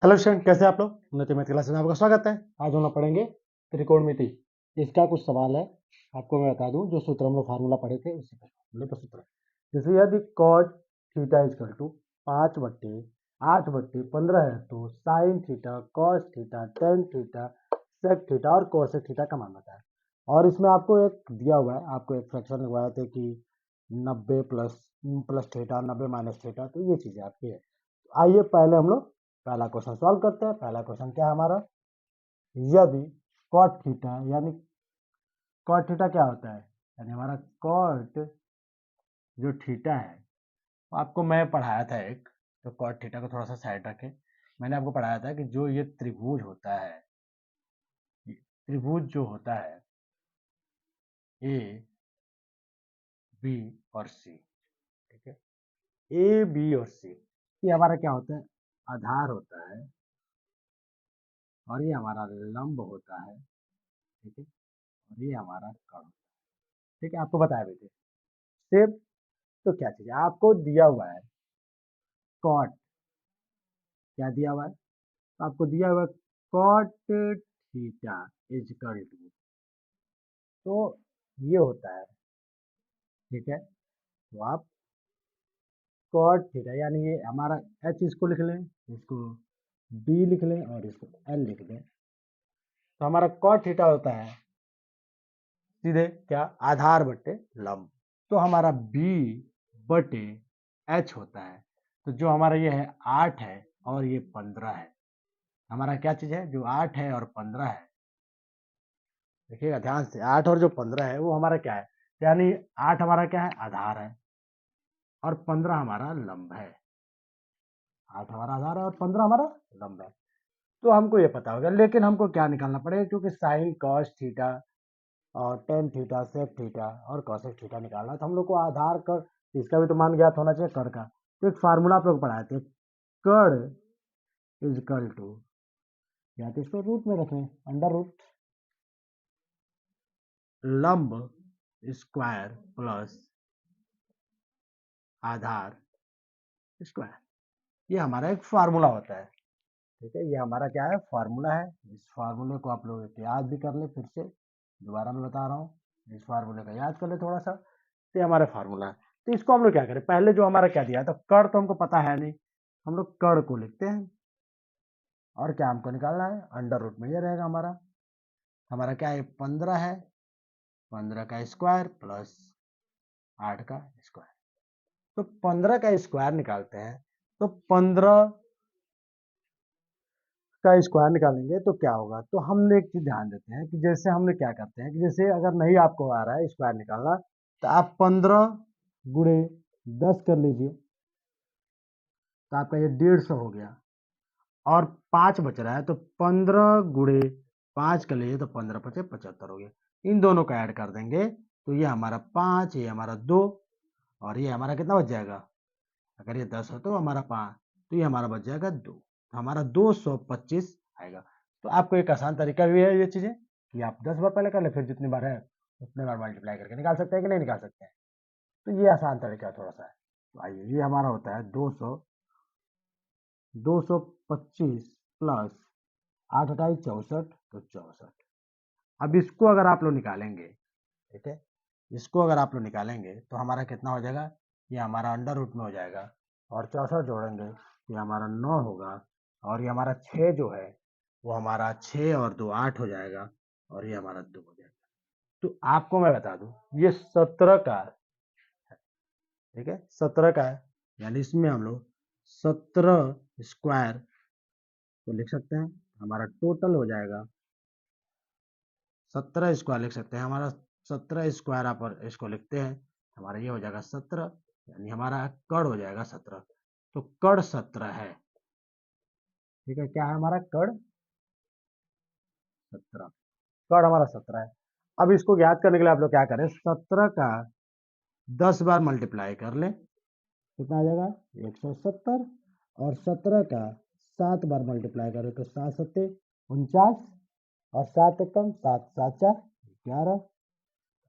Hello student, कैसे हैं आप लोग। उन्नति मैथ क्लास में आपका स्वागत है। आज हम लोग पढ़ेंगे त्रिकोणमिति। इसका कुछ सवाल है, आपको मैं बता दूं। जो सूत्र हम लोग फार्मूला पढ़े थे उसी का फार्मूले का सूत्र है। जैसे यदि cot थीटा इजकल टू 5/8/15 है तो sine theta, cos theta, tan theta, sec theta और कोसेक थीटा का मान बताया। और इसमें आपको एक दिया हुआ है, आपको एक फ्रैक्शन लगवाया थे कि 90 प्लस थीटा, 90 माइनस थीटा। तो ये चीज़ें आपकी है। तो आइए पहले हम लोग पहला क्वेश्चन सॉल्व करते हैं। पहला क्वेश्चन क्या है हमारा, यदि cot थीटा यानी cot थीटा क्या होता है, यानी हमारा cot जो थीटा है, तो आपको मैं पढ़ाया था एक, तो cot थीटा को थोड़ा सा साइड रखें। मैंने आपको पढ़ाया था कि जो ये त्रिभुज होता है, त्रिभुज जो होता है ए बी और सी, ठीक है। ए बी और सी ये हमारा क्या होता है, आधार होता है और ये हमारा लंब होता है, ठीक है। और ये हमारा कर्ण होता है, ठीक है। आपको बताया भी थे सेम। तो क्या चीज़ है आपको दिया हुआ है, कॉट क्या दिया हुआ है, तो आपको दिया हुआ है कॉट थीटा इजकल टू, तो ये होता है, ठीक है। तो आप कॉट थीटा यानी ये हमारा एच इसको लिख लें, इसको डी लिख लें और इसको एल लिख दें। तो हमारा कॉट थीटा होता है सीधे क्या, आधार बटे लंब। तो हमारा बी बटे एच होता है। तो जो हमारा ये है 8 है और ये 15 है, हमारा क्या चीज़ है, जो 8 है और 15 है, देखिएगा ध्यान से, 8 और जो 15 है वो हमारा क्या है, यानी 8 हमारा क्या है, आधार है और 15 हमारा लंब है। 8 हमारा आधार है और 15 हमारा लंब है। तो हमको ये पता होगा, लेकिन हमको क्या निकालना पड़ेगा, क्योंकि साइन कॉस थीटा और टेन थीटा, सेक थीटा और कॉसेक थीटा निकालना है। तो हम लोग को आधार कर इसका भी तो मान ज्ञात होना चाहिए, कर का। तो एक फार्मूला आप लोग पढ़ाए थे, कर इजकल टू, या तो इसको रूट में रखें, अंडर रूट लंब स्क्वायर प्लस आधार स्क्वायर। ये हमारा एक फार्मूला होता है, ठीक है। ये हमारा क्या है, फार्मूला है। इस फार्मूले को आप लोग याद भी कर ले, फिर से दोबारा मैं बता रहा हूँ, इस फार्मूले का याद कर ले थोड़ा सा। तो ये हमारा फार्मूला है। तो इसको हम लोग क्या करें, पहले जो हमारा क्या दिया है, तो कर्ण तो हमको पता है नहीं, हम लोग कर्ण को लिखते हैं और क्या हमको निकालना है, अंडर रूट में ये रहेगा हमारा। हमारा क्या है, 15 है, 15 का स्क्वायर प्लस 8 का स्क्वायर। तो 15 का स्क्वायर निकालते हैं, तो 15 का स्क्वायर निकालेंगे तो क्या होगा। तो हमने एक चीज ध्यान देते हैं कि जैसे हमने क्या करते हैं कि जैसे अगर नहीं आपको आ रहा है स्क्वायर निकालना, तो आप 15 गुणे 10 कर लीजिए, तो आपका ये 150 हो गया। और 5 बच रहा है, तो 15 गुणे 5 कर लीजिए, तो 15 पचे 75 हो गया। इन दोनों का ऐड कर देंगे, तो ये हमारा 5, ये हमारा 2 और ये हमारा कितना बच जाएगा, अगर ये 10 हो तो हमारा 5, तो ये हमारा बच जाएगा 2, तो हमारा 225 आएगा। तो आपको एक आसान तरीका भी है ये चीज़ें कि आप 10 बार पहले कर ले, फिर जितनी बार है उतने बार मल्टीप्लाई करके निकाल सकते हैं कि नहीं निकाल सकते हैं। तो ये आसान तरीका थोड़ा सा है। तो आइए, ये हमारा होता है 225 प्लस 8×8 = 64, तो 64। अब इसको अगर आप लोग निकालेंगे, ठीक है, इसको अगर आप लोग निकालेंगे तो हमारा कितना हो जाएगा, ये हमारा अंडर रूट में हो जाएगा और 64 जोड़ेंगे, ये हमारा 9 होगा और ये हमारा 6 जो है वो हमारा 6 और 2 8 हो जाएगा और ये हमारा 2 हो जाएगा। तो आपको मैं बता दूं, ये 17 का, ठीक है, 17 का है, यानी इसमें हम लोग 17 स्क्वायर तो लिख सकते हैं, हमारा टोटल हो जाएगा 17 स्क्वायर लिख सकते हैं। हमारा 17 स्क्वायर आप इसको लिखते हैं, हमारा ये हो जाएगा 17, यानी हमारा कड़ हो जाएगा 17। तो कड़ 17 है, ठीक है। क्या है हमारा कड़ 17, कड़ हमारा 17 है। अब इसको याद करने के लिए आप लोग क्या करें, 17 का 10 बार मल्टीप्लाई कर लें, कितना आ जाएगा 170, और 17 का 7 बार मल्टीप्लाई करें तो 7 सत्ते 49 और 7 एकम 7 7 4 11,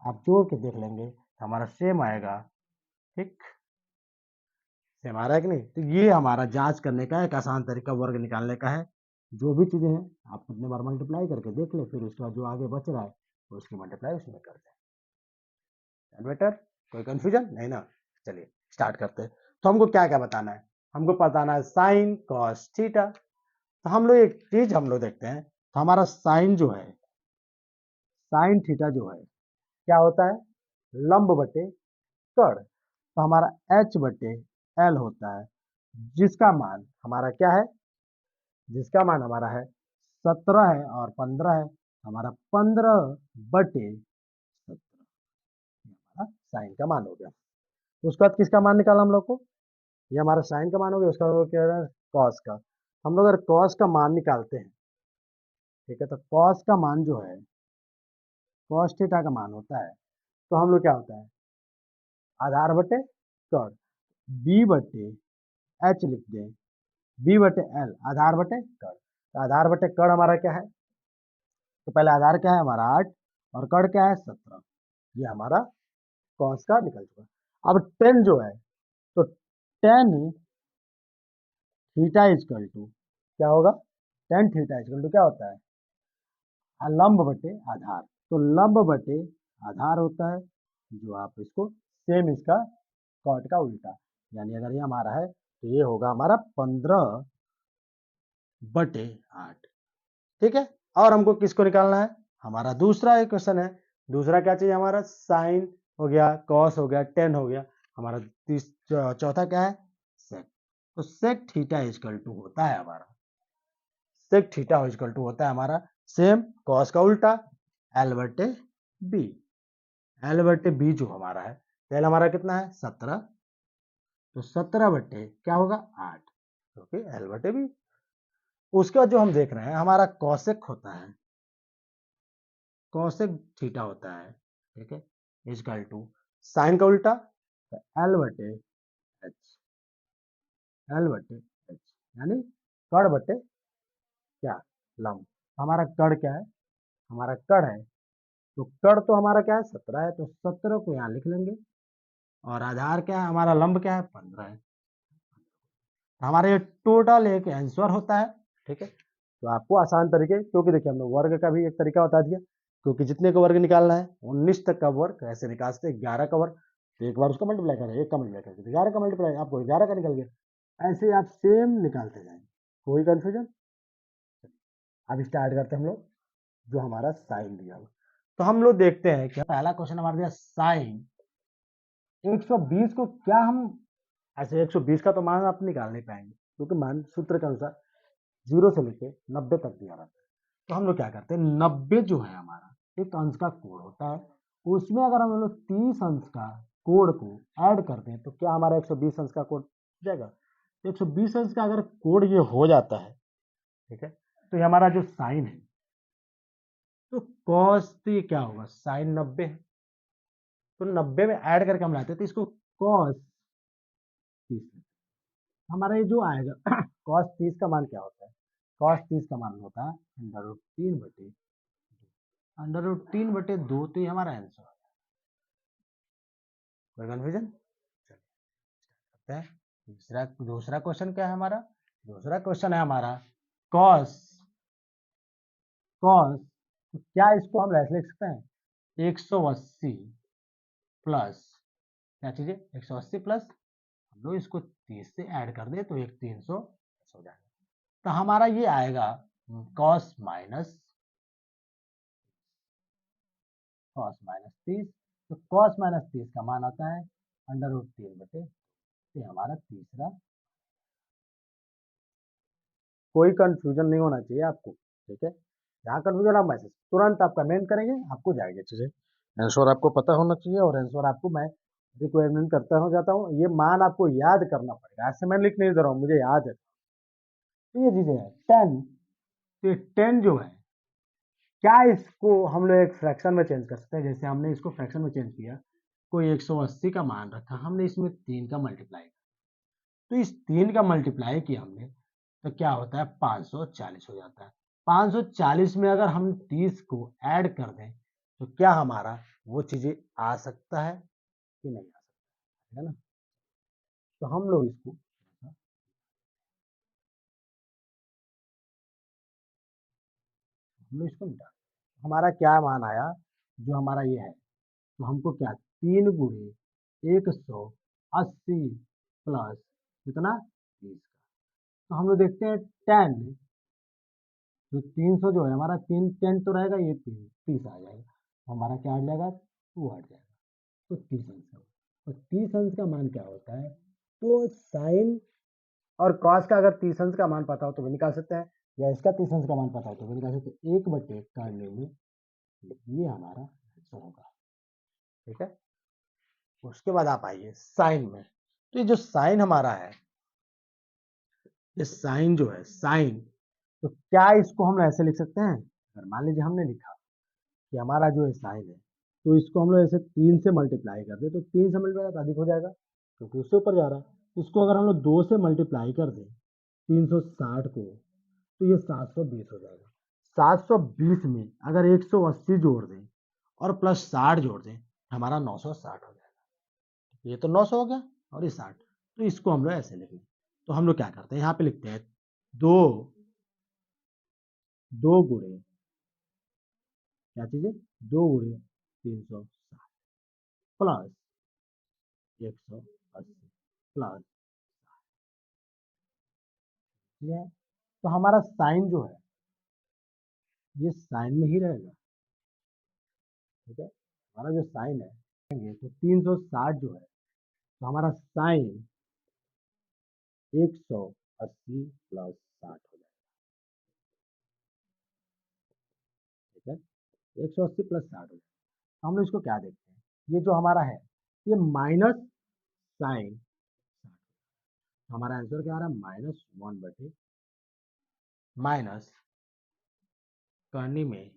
आप जोड़ के देख लेंगे हमारा सेम आएगा, ठीक, सेम आ रहा है कि नहीं। तो ये हमारा जांच करने का एक आसान तरीका वर्ग निकालने का है। जो भी चीजें हैं आप कितने बार मल्टीप्लाई करके देख ले, फिर उसके बाद जो आगे बच रहा है तो उसकी मल्टीप्लाई उसमें कर दें। बेटर कोई कंफ्यूजन नहीं ना। चलिए स्टार्ट करते हैं। तो हमको क्या क्या बताना है, हमको बताना है साइन कॉस थीटा। तो हम लोग एक चीज हम लोग देखते हैं, तो हमारा साइन जो है, साइन थीटा जो है क्या होता है, लंब बटे कर्ण। तो हमारा h बटे l होता है, जिसका मान हमारा क्या है, जिसका मान हमारा है 17 है और 15 है। हमारा 15 बटे 17 हमारा साइन का मान हो गया। उसके बाद किसका मान निकाला हम लोग को, ये हमारा साइन का मान हो गया, उसका हम लोग क्या है कॉस का। हम लोग अगर कॉस का मान निकालते हैं, ठीक है, तो कॉस का मान जो है, कॉस थीटा का मान होता है, तो हम लोग क्या होता है आधार बटे कर्ण, बी बटे एच लिख दें, बी बटे एल आधार बटे कर्ण। तो आधार बटे कर्ण हमारा क्या है, तो पहले आधार क्या है हमारा 8 और कर्ण क्या है 17। ये हमारा कॉस का निकल चुका। अब टेन जो है, तो टेन थीटा इजकल टू क्या होगा, टेन थीटा इजकल टू क्या होता है लंब बटे आधार। तो लंब बटे आधार होता है, जो आप इसको सेम इसका कॉट का उल्टा, यानी अगर ये हमारा है तो ये होगा हमारा 15 बटे 8। ठीक है, और हमको किसको निकालना है, हमारा दूसरा एक क्वेश्चन है। दूसरा क्या चाहिए हमारा, साइन हो गया, कॉस हो गया, टेन हो गया। हमारा चौथा क्या है सेक। तो सेक थीटा इजकल टू होता है हमारा, सेक थीटा इजकल टू होता है हमारा सेम कॉस का उल्टा एल बटे बी। एल बटे बी जो हमारा है, एल हमारा कितना है 17, तो 17 बटे क्या होगा 8, क्योंकि एल बटे बी। उसके बाद जो हम देख रहे हैं हमारा कॉसेक होता है, कॉसेक थीटा होता है, ठीक है, इजकल टू साइन का उल्टा एल बटे एच, एल बटे एच, यानी कर्ण बटे क्या लंब। हमारा कर्ण क्या है, हमारा कर्ण है, तो कर्ण तो हमारा क्या है 17 है, तो 17 को यहाँ लिख लेंगे, और आधार क्या है हमारा लंब क्या है 15 है। हमारे ये टोटल एक आंसर होता है। ठीक है, तो आपको आसान तरीके, क्योंकि देखिए हमने वर्ग का भी एक तरीका बता दिया, क्योंकि जितने का वर्ग निकालना है 19 तक का वर्ग ऐसे निकाल सकते, 11 का वर्ग तो एक बार उसका मल्टीप्लाई करें, एक का मल्टीप्लाई करें 11 का मल्टीप्लाई आपको 11 का निकल गया। ऐसे आप सेम निकालते जाएंगे, कोई कंफ्यूजन। अब स्टार्ट करते हैं हम लोग, जो हमारा साइन दिया हुआ। तो हम लोग देखते हैं कि पहला क्वेश्चन हमारा दिया साइन 120 को क्या हम ऐसे 120 का तो मान आप निकाल नहीं पाएंगे, क्योंकि मान सूत्र के अनुसार 0 से लेके 90 तक दिया रहता है। तो हम लोग क्या करते हैं, 90 जो है हमारा एक अंश का कोण होता है, उसमें अगर हम लोग 30 अंश का कोण को ऐड करते हैं तो क्या हमारा 120 अंश का कोण हो जाएगा। 120 अंश का अगर कोण ये हो जाता है, ठीक है, तो ये हमारा जो साइन है, तो कॉस तो ये क्या होगा साइन 90 है, तो 90 में ऐड करके हम लाते हैं तो इसको कॉस 30, हमारा ये जो आएगा कॉस 30 का मान क्या होता है, कॉस 30 का मान होता है अंडर रूट 3/2, तो ये हमारा आंसर है। कोई कन्फ्यूजन, चलिए हैं दूसरा दूसरा क्वेश्चन क्या है हमारा, दूसरा क्वेश्चन है हमारा कॉस, कॉस तो क्या इसको हम ऐसे लिख सकते हैं 180 प्लस क्या चीजें 180 प्लस हम लोग इसको 30 से ऐड कर दे तो एक 300 हो जाएगा। तो हमारा ये आएगा कॉस माइनस, कॉस माइनस 30, तो कॉस माइनस 30 का मान आता है अंडर रूट 3/, ये हमारा तीसरा। कोई कंफ्यूजन नहीं होना चाहिए आपको, ठीक है, जहाँ कंफ्यूजन आप मैसेज तुरंत आप कमेंट करेंगे, आपको जाएगी चीजें। आंसर आपको पता होना चाहिए, और आंसर आपको मैं रिक्वायरमेंट करता हूँ जाता हूँ, ये मान आपको याद करना पड़ेगा, ऐसे मैं लिख नहीं दे रहा हूँ, मुझे याद है। तो ये चीजें है 10, तो ये 10 जो है क्या इसको हम लोग एक फ्रैक्शन में चेंज कर सकते हैं, जैसे हमने इसको फ्रैक्शन में चेंज किया, कोई 180 का मान रखा, हमने इसमें 3 का मल्टीप्लाई, तो इस 3 का मल्टीप्लाई किया हमने, तो क्या होता है 540 हो जाता है। 540 में अगर हम 30 को ऐड कर दें तो क्या हमारा वो चीजें आ सकता है कि नहीं आ सकता है ना। तो हम लोग इसको मिटा, हमारा क्या मान आया, जो हमारा ये है, तो हमको क्या 3 × 180 प्लस कितना 30 का, तो हम लोग देखते हैं 10, तो 300 जो है हमारा 3 10 तो रहेगा, ये 30 आ जाएगा, तो हमारा क्या आ जाएगा 2 आ जाएगा, तो 30 अंश का, तो 30 अंश का मान क्या होता है, तो साइन और कॉस का अगर 30 अंश का मान पता हो तो भी निकाल सकते हैं, या इसका 30 अंश का मान पता हो तो भी निकाल सकते हैं, 1/, करने में ये हमारा आंसर होगा। ठीक है, उसके बाद आप आइए साइन में, तो ये जो साइन हमारा है, ये साइन जो है साइन, तो क्या इसको हम ऐसे लिख सकते हैं, अगर मान लीजिए हमने लिखा कि हमारा जो है साइन है, तो इसको हम लोग ऐसे 3 से मल्टीप्लाई कर दे, तो 3 से मल्टीप्लाई तो अधिक हो जाएगा क्योंकि उससे ऊपर जा रहा है, इसको अगर हम लोग 2 से मल्टीप्लाई कर दें 360 को, तो ये 720 हो जाएगा, 720 में अगर 180 जोड़ दें और प्लस 60 जोड़ दें, हमारा 960 हो जाएगा, ये तो 900 हो गया और ये 60, तो इसको हम लोग ऐसे लिख लें, तो हम लोग क्या करते हैं, यहाँ पे लिखते हैं 2 2 गुणे क्या चीज है, 2 गुणे 360 प्लस 180 प्लस, ठीक है, तो हमारा साइन जो है ये साइन में ही रहेगा। ठीक है, हमारा जो साइन है तो 360 जो है, तो हमारा साइन 180 प्लस 60 हो जाएगा। ठीक है, 180 प्लस 60 हो जाएगा, हम लोग इसको क्या देखते हैं, ये जो हमारा है ये माइनस साइन, हमारा आंसर क्या आ रहा है, -1/, माइनस करनी में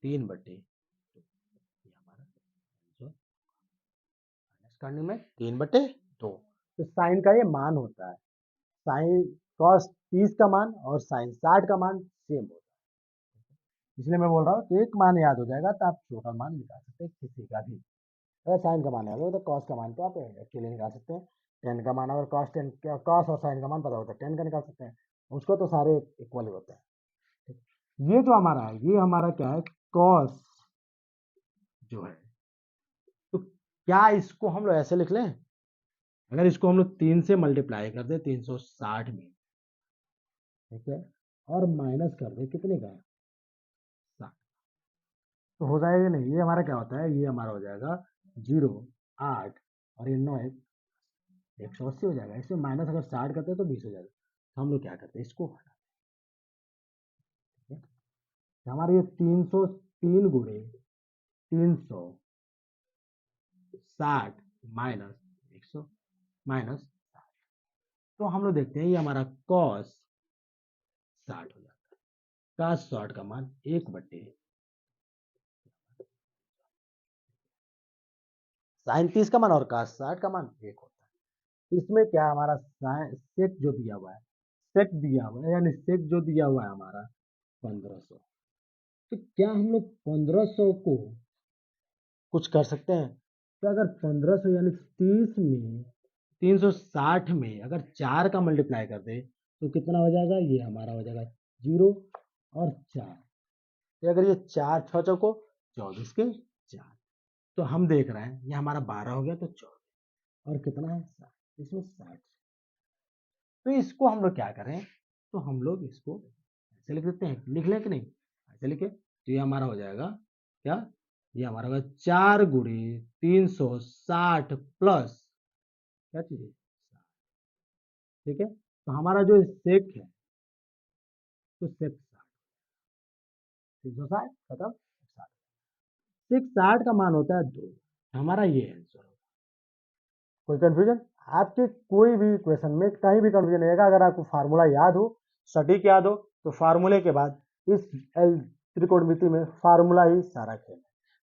3/, ये हमारा आंसर, माइनस करने में 3/2, तो साइन का ये मान होता है, साइन कॉस 30 का मान और साइन 60 का मान सेम होता है, इसलिए मैं बोल रहा हूँ कि एक मान याद हो जाएगा तो आप छोटा मान निकाल सकते हैं किसी का भी, अगर साइन का मान याद हो तो कॉस का मान तो आप अकेले निकाल सकते हैं, 10 का मान अगर कॉस और साइन का मान पता होता है 10 का निकाल सकते हैं, उसको तो सारे इक्वल ही होते हैं। ये जो हमारा है ये हमारा क्या है, कॉस जो है, तो क्या इसको हम लोग ऐसे लिख लें, अगर इसको हम लोग 3 से मल्टीप्लाई कर दे 360 में, ठीक है, और माइनस कर दे कितने का 60, तो हो जाएगा नहीं, ये हमारा क्या होता है, ये हमारा हो जाएगा 0 8 और ये 9 180 हो जाएगा, इसमें माइनस अगर 60 करते हैं तो 20 हो जाएगा, तो हम लोग क्या करते हैं इसको हटा, ठीक है, तो हमारे ये 303 गुणे 360 माइनस 100 माइनस 60, तो हम लोग देखते हैं ये हमारा कॉस 60 हो जाता है, कॉस 60 का मान 1/, साइन 30 का मान और कॉस 60 का मान 1 होता है, इसमें क्या हमारा सेक जो दिया हुआ है, सेक दिया हुआ है यानी सेक जो दिया हुआ है हमारा 1500, तो क्या हम लोग 1500 को कुछ कर सकते हैं, तो अगर 1500 यानी 30 में 360 में अगर 4 का मल्टीप्लाई कर दे तो कितना हो जाएगा, ये हमारा हो जाएगा 0 और 4, तो अगर ये 4 6 चौको 24 के 4, तो हम देख रहे हैं ये हमारा 12 हो गया, तो 14 और कितना है 60, इसमें 60, तो इसको हम लोग क्या करें, तो हम लोग इसको ऐसे लिख देते हैं, लिख लें कि नहीं, ऐसे लिखे तो ये हमारा हो जाएगा क्या, ये हमारा होगा 4 गुणे 360 प्लस क्या चीज, ठीक है, तो हमारा जो सेक है तो सेक 360 खत्म, 60 का मान होता है 2, हमारा ये आंसर होगा। कोई कंफ्यूजन, आपके कोई भी क्वेश्चन में कहीं भी कंफ्यूजन नहीं आएगा, अगर आपको फार्मूला याद हो, सटीक याद हो, तो फार्मूले के बाद इस त्रिकोणमिति में फार्मूला ही सारा खेल है,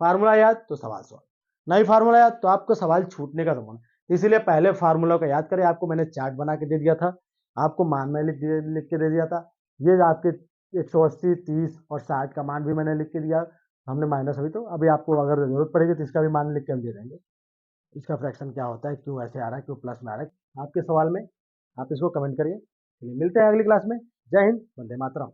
फार्मूला याद तो सवाल सॉल्व, नहीं फार्मूला याद तो आपको सवाल छूटने का संभावना, इसीलिए पहले फार्मूला को याद करें, आपको मैंने चार्ट बना के दे दिया था, आपको मान में लिख के दे दिया था, ये आपके 180 30 और 60 का मान भी मैंने लिख के दिया, हमने माइनस अभी, तो अभी आपको अगर जरूरत पड़ेगी तो इसका भी मान लिख के हम दे देंगे, इसका फ्रैक्शन क्या होता है, क्यों ऐसे आ रहा है, क्यों प्लस में आ रहा है, आपके सवाल में आप इसको कमेंट करिए। चलिए मिलते हैं अगली क्लास में। जय हिंद, वंदे मातरम।